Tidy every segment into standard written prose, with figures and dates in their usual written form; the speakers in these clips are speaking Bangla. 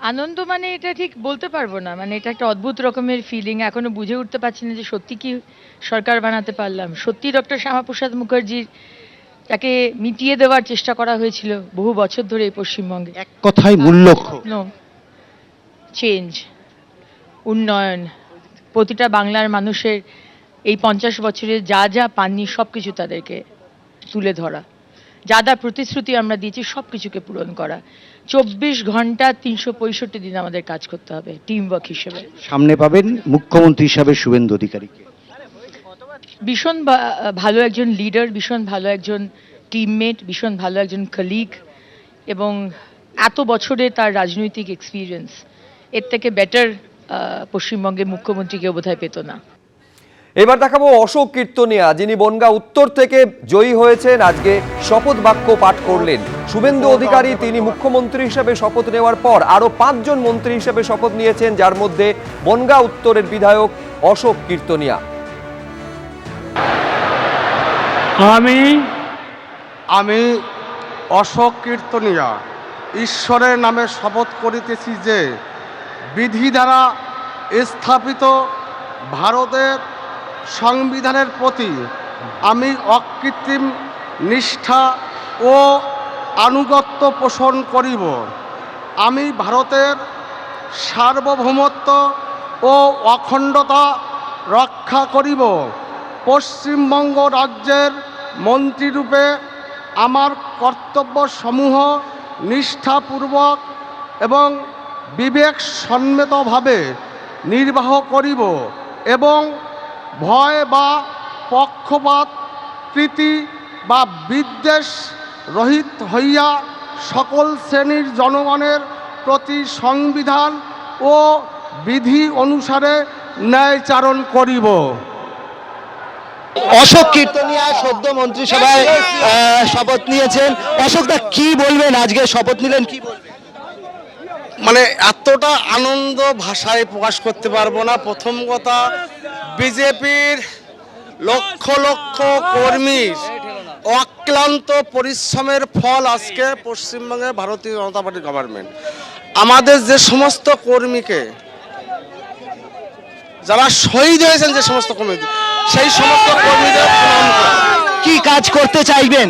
আনন্দ মানে এটা ঠিক বলতে পারবো না, মানে এটা একটা অদ্ভুত রকমের ফিলিং। এখনো বুঝে উঠতে পারছি না যে সত্যি কি সরকার বানাতে পারলাম। সত্যি ডক্টর শ্যামাপ্রসাদ মুখার্জির তাকে মিটিয়ে দেওয়ার চেষ্টা করা হয়েছিল বহু বছর ধরে এই পশ্চিমবঙ্গে। এক কথায় মূল লক্ষ্য। নো, চেঞ্জ, উন্নয়ন, প্রতিটা বাংলার মানুষের এই 50 বছরে যা যা পাননি সব কিছু তাদেরকে তুলে ধরা, যা যা প্রতিশ্রুতি আমরা দিয়েছি সব কিছুকে পূরণ করা। 24 ঘন্টা 365 দিন আমাদের কাজ করতে হবে টিম ওয়ার্ক হিসেবে। সামনে পাবেন মুখ্যমন্ত্রী হিসাবে শুভেন্দু অধিকারীকে। ভীষণ ভালো একজন লিডার, ভীষণ ভালো একজন টিমমেট, ভীষণ ভালো একজন কলিগ, এবং এত বছরে তার রাজনৈতিক এক্সপিরিয়েন্স, এর থেকে বেটার পশ্চিমবঙ্গের মুখ্যমন্ত্রীকে বোধহয় পেত না। এবার দেখাবো অশোক কীর্তনিয়া, যিনি বনগাঁ উত্তর থেকে জয়ী হয়েছেন। আজকে শপথ বাক্য পাঠ করলেন শুভেন্দু অধিকারী। তিনি মুখ্যমন্ত্রী হিসেবে শপথ নেওয়ার পর আরো 5 জন মন্ত্রী হিসেবে শপথ নিয়েছেন, যার মধ্যে বনগাঁ উত্তরের বিধায়ক অশোক কীর্তনিয়া। আমি অশোক কীর্তনিয়া ঈশ্বরের নামে শপথ করিতেছি যে বিধি দ্বারা স্থাপিত ভারতের সংবিধানের প্রতি আমি অকৃত্রিম নিষ্ঠা ও আনুগত্য পোষণ করিব। আমি ভারতের সার্বভৌমত্ব ও অখণ্ডতা রক্ষা করিব। পশ্চিমবঙ্গ রাজ্যের মন্ত্রীরূপে আমার কর্তব্যসমূহ নিষ্ঠাপূর্বক এবং বিবেক সম্মতভাবে নির্বাহ করিব এবং ভয় বা পক্ষপাত প্রীতি বা বিদ্বেষ রহিত হইয়া সকল শ্রেণীর জনগণের প্রতি সংবিধান ও বিধি অনুসারে ন্যায়চারণ করিব। অশোক কীর্তনিয়া সদ্য মন্ত্রিসভায় শপথ নিয়েছেন। অশোক দা, কি বলবেন? আজকে শপথ নিলেন, কি বলবেন? মানে এতটা আনন্দ ভাষায় প্রকাশ করতে পারবো না। প্রথম কথা, বিজেপির লক্ষ লক্ষ কর্মীর অক্লান্ত পরিশ্রমের ফল আজকে পশ্চিমবঙ্গে ভারতীয় জনতা পার্টির গভর্নমেন্ট। আমাদের যে সমস্ত কর্মীকে, যারা শহীদ হয়েছেন, যে সমস্ত কর্মী, সেই সমস্ত কর্মীদের প্রণাম করা। কি কাজ করতে চাইবেন?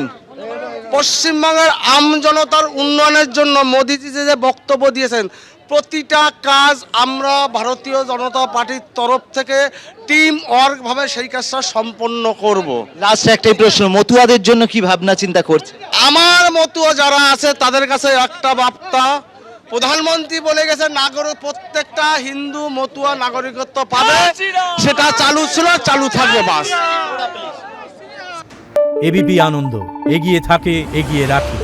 পশ্চিমবঙ্গের আমজনতার উন্নয়নের জন্য মোদিজি যে বক্তব্য দিয়েছেন, প্রতিটা কাজ আমরা ভারতীয় জনতা পার্টির তরফ থেকে টিম ওয়ার্কভাবে সেই কাজটা সম্পন্ন করব। লাস্ট একটাই প্রশ্ন, মতুয়াদের জন্য কি ভাবনা চিন্তা করছে? আমার মতুয়া যারা আছে তাদের কাছে একটা বার্তা, প্রধানমন্ত্রী বলে গেছে প্রত্যেকটা হিন্দু মতুয়া নাগরিকত্ব পাবে, সেটা চালু ছিল, চালু থাকবে। বাস। এবিপি আনন্দ, এগিয়ে থাকে, এগিয়ে রাখে।